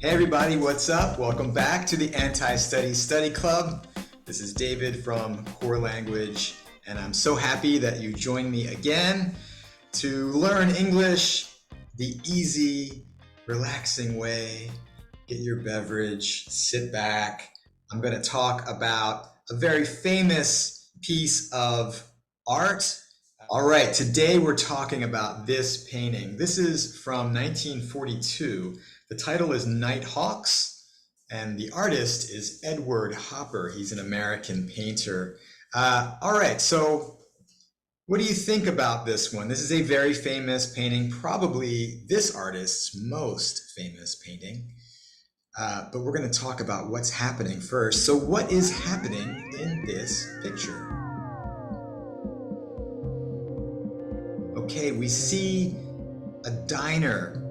Hey everybody, what's up? Welcome back to the Anti-Study Study Club. This is David from Core Language, and I'm so happy that you joined me again to learn English the easy, relaxing way. Get your beverage, sit back. I'm going to talk about a very famous piece of art. All right, today we're talking about this painting. This is from 1942. The title is Nighthawks, and the artist is Edward Hopper. He's an American painter. All right, so what do you think about this one? This is a very famous painting, probably this artist's most famous painting. But we're going to talk about what's happening first. So what is happening in this picture? Okay, we see a diner.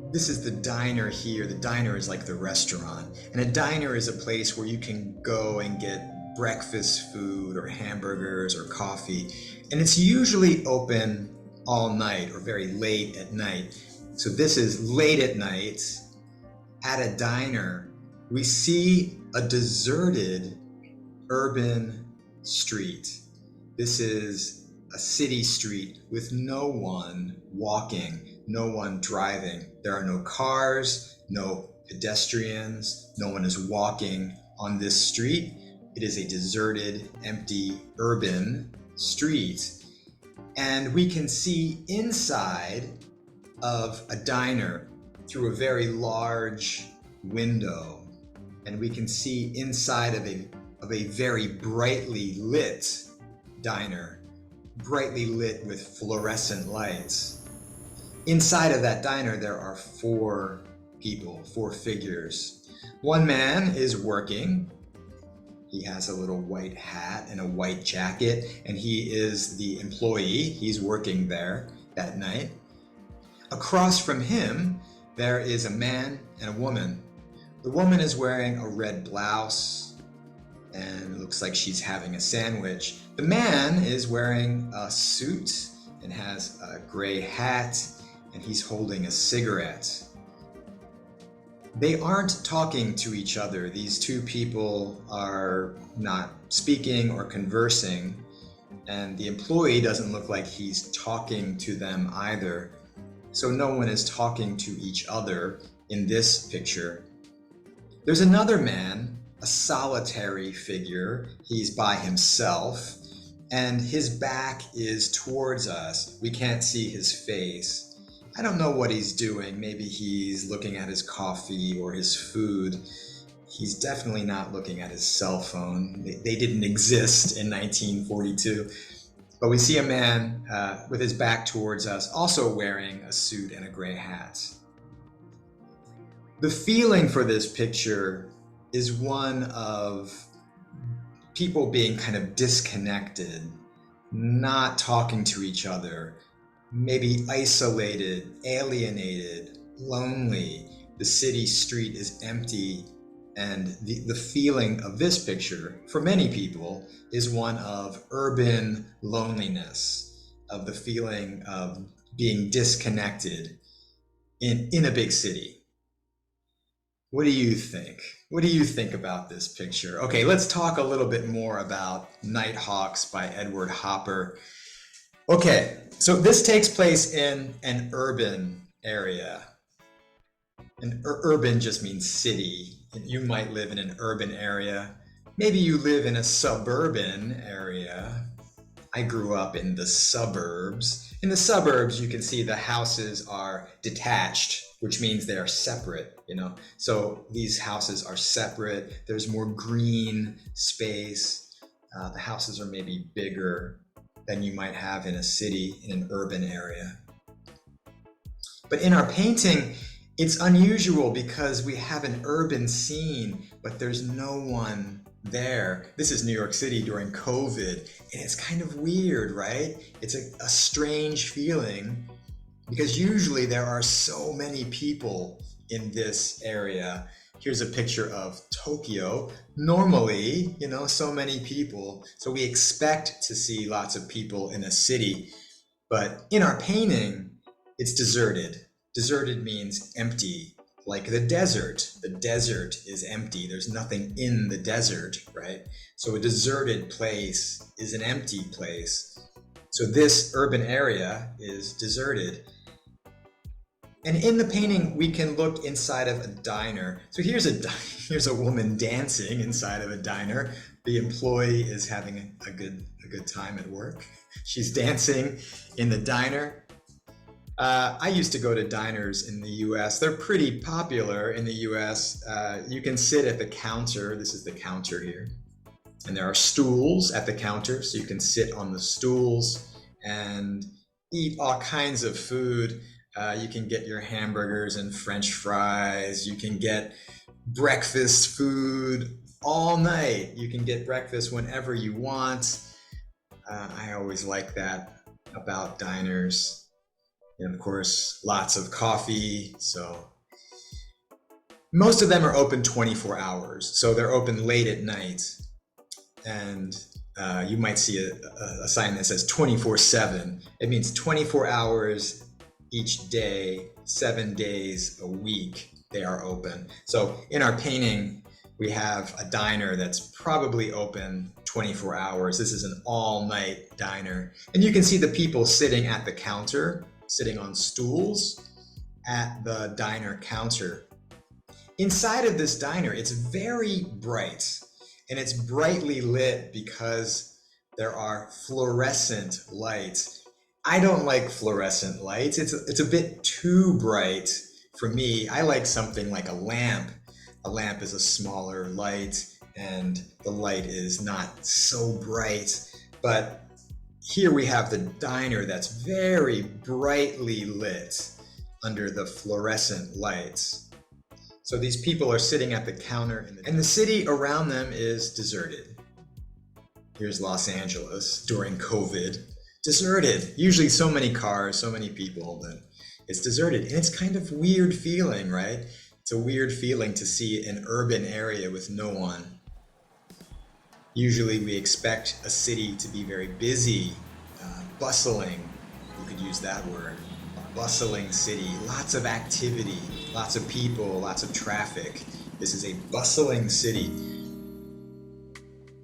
This is the diner here. The diner is like the restaurant. And a diner is a place where you can go and get breakfast food or hamburgers or coffee. And it's usually open all night or very late at night. So this is late at night at a diner. We see a deserted urban street. This is a city street with no one walking, no one driving. There are no cars, no pedestrians, no one is walking on this street. It is a deserted, empty, urban street. And we can see inside of a diner through a very large window. And we can see inside of a very brightly lit diner, brightly lit with fluorescent lights. Inside of that diner, there are four people, four figures. One man is working. He has a little white hat and a white jacket, and he is the employee. He's working there that night. Across from him, there is a man and a woman. The woman is wearing a red blouse, and it looks like she's having a sandwich. The man is wearing a suit and has a gray hat, and he's holding a cigarette. They aren't talking to each other. These two people are not speaking or conversing, and the employee doesn't look like he's talking to them either. So no one is talking to each other in this picture. There's another man, a solitary figure. He's by himself, and his back is towards us. We can't see his face. I don't know what he's doing. Maybe he's looking at his coffee or his food. He's definitely not looking at his cell phone. They didn't exist in 1942. But we see a man with his back towards us, also wearing a suit and a gray hat. The feeling for this picture is one of people being kind of disconnected, not talking to each other, maybe isolated, alienated, lonely. The city street is empty, and the feeling of this picture, for many people, is one of urban loneliness, of the feeling of being disconnected in a big city. What do you think? What do you think about this picture? Okay, let's talk a little bit more about Nighthawks by Edward Hopper. Okay, so this takes place in an urban area. Urban just means city. You might live in an urban area. Maybe you live in a suburban area. I grew up in the suburbs. In the suburbs, you can see the houses are detached, which means they are separate, So these houses are separate. There's more green space. The houses are maybe bigger than you might have in a city, in an urban area. But in our painting, it's unusual because we have an urban scene, but there's no one there. This is New York City during COVID, and it's kind of weird, right? It's a strange feeling because usually there are so many people in this area. Here's a picture of Tokyo. Normally, so many people. So we expect to see lots of people in a city, but in our painting, it's deserted. Deserted means empty. like the desert. The desert is empty. There's nothing in the desert, right? So a deserted place is an empty place. So this urban area is deserted. And in the painting, we can look inside of a diner. So here's a woman dancing inside of a diner. The employee is having a good time at work. She's dancing in the diner. I used to go to diners in the US. They're pretty popular in the US. You can sit at the counter. This is the counter here. And there are stools at the counter, so you can sit on the stools and eat all kinds of food. You can get your hamburgers and French fries. You can get breakfast food all night. You can get breakfast whenever you want. I always like that about diners. And of course, lots of coffee. So most of them are open 24 hours. So they're open late at night. And you might see a sign that says 24/7. It means 24 hours each day, 7 days a week, they are open. So in our painting, we have a diner that's probably open 24 hours. This is an all-night diner. And you can see the people sitting at the counter, sitting on stools at the diner counter. Inside of this diner, it's very bright, and it's brightly lit because there are fluorescent lights. I don't like fluorescent lights. It's a bit too bright for me. I like something like a lamp. A lamp is a smaller light, and the light is not so bright. But here we have the diner that's very brightly lit under the fluorescent lights. So these people are sitting at the counter, and the city around them is deserted. Here's Los Angeles during COVID. Deserted. Usually so many cars, so many people, that it's deserted. And it's kind of weird feeling, right? It's a weird feeling to see an urban area with no one. Usually we expect a city to be very busy, bustling. You could use that word. A bustling city, lots of activity, lots of people, lots of traffic. This is a bustling city.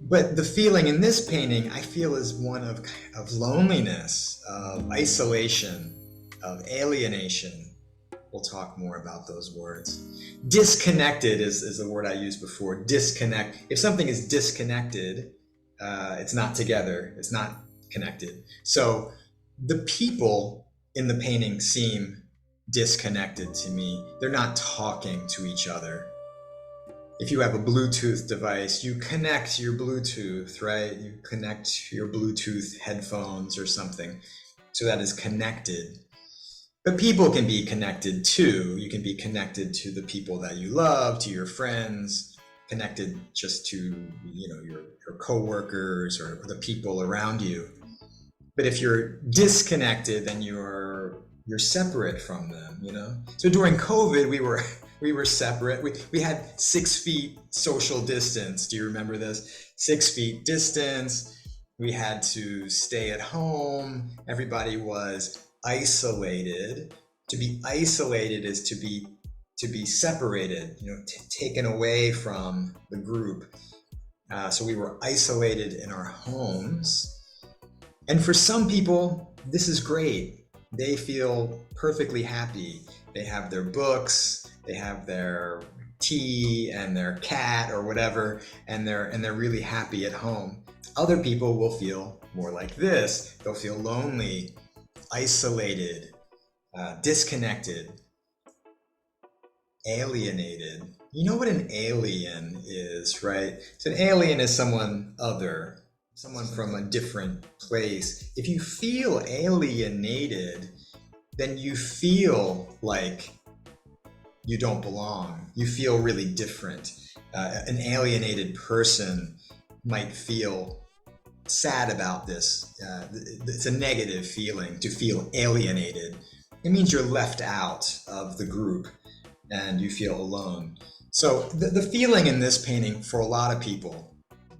But the feeling in this painting, I feel, is one of loneliness, of isolation, of alienation. We'll talk more about those words. Disconnected is the word I used before. Disconnect. If something is disconnected, it's not together. It's not connected. So the people in the painting seem disconnected to me. They're not talking to each other. If you have a Bluetooth device, you connect your Bluetooth, right? You connect your Bluetooth headphones or something. So that is connected. But people can be connected too. You can be connected to the people that you love, to your friends, connected just to, your coworkers or the people around you. But if you're disconnected, then you're separate from them, So during COVID, we were separate. We had 6 feet social distance. Do you remember this? 6 feet distance. We had to stay at home. Everybody was isolated. To be isolated is to be separated, taken away from the group. So we were isolated in our homes. And for some people, this is great. They feel perfectly happy. They have their books, they have their tea and their cat or whatever, and they're really happy at home. Other people will feel more like this. They'll feel lonely, isolated, disconnected, alienated. You know what an alien is, right? So an alien is someone other, someone from a different place. If you feel alienated, then you feel like you don't belong. You feel really different. An alienated person might feel sad about this. It's a negative feeling to feel alienated. It means you're left out of the group and you feel alone. So the feeling in this painting for a lot of people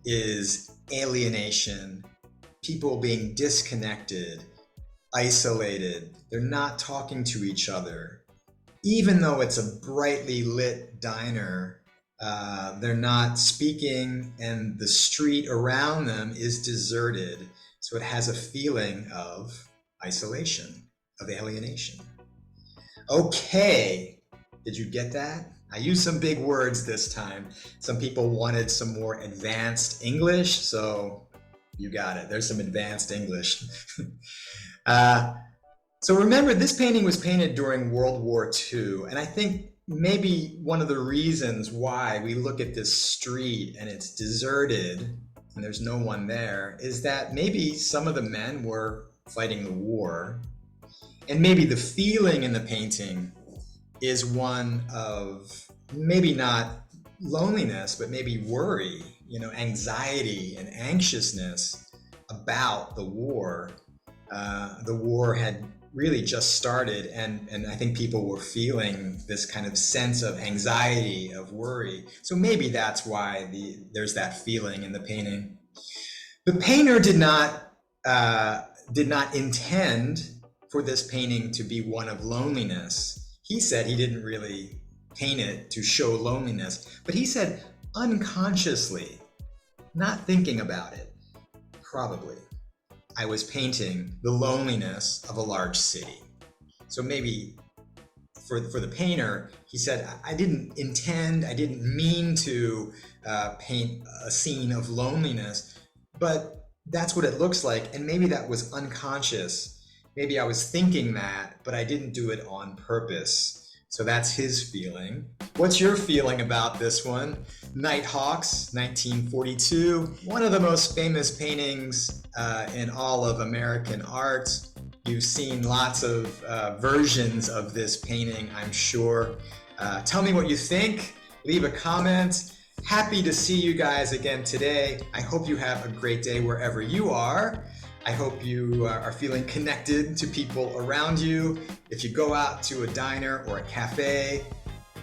is alienation, people being disconnected, isolated. They're not talking to each other. even though it's a brightly lit diner, they're not speaking, and the street around them is deserted. So it has a feeling of isolation, of alienation. Okay, did you get that? I used some big words this time. Some people wanted some more advanced English, so you got it. There's some advanced English. So remember, this painting was painted during World War II, and I think maybe one of the reasons why we look at this street and it's deserted and there's no one there is that maybe some of the men were fighting the war, and maybe the feeling in the painting is one of maybe not loneliness, but maybe worry, anxiety and anxiousness about the war. The war had really just started, and I think people were feeling this kind of sense of anxiety, of worry. So maybe that's why there's that feeling in the painting. The painter did not intend for this painting to be one of loneliness. He said he didn't really paint it to show loneliness, but he said unconsciously, not thinking about it, probably, I was painting the loneliness of a large city. So maybe for the painter, he said, I didn't mean to paint a scene of loneliness, but that's what it looks like. And maybe that was unconscious. Maybe I was thinking that, but I didn't do it on purpose. So that's his feeling. What's your feeling about this one? Nighthawks, 1942, one of the most famous paintings in all of American art. You've seen lots of versions of this painting, I'm sure. Tell me what you think. Leave a comment. Happy to see you guys again today. I hope you have a great day wherever you are. I hope you are feeling connected to people around you. If you go out to a diner or a cafe,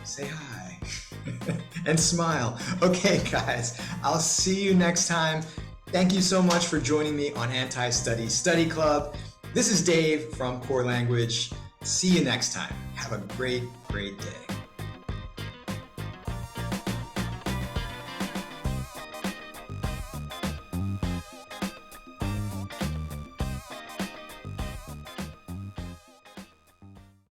say hi and smile. Okay, guys, I'll see you next time. Thank you so much for joining me on Anti-Study Study Club. This is Dave from Core Language. See you next time. Have a great, great day.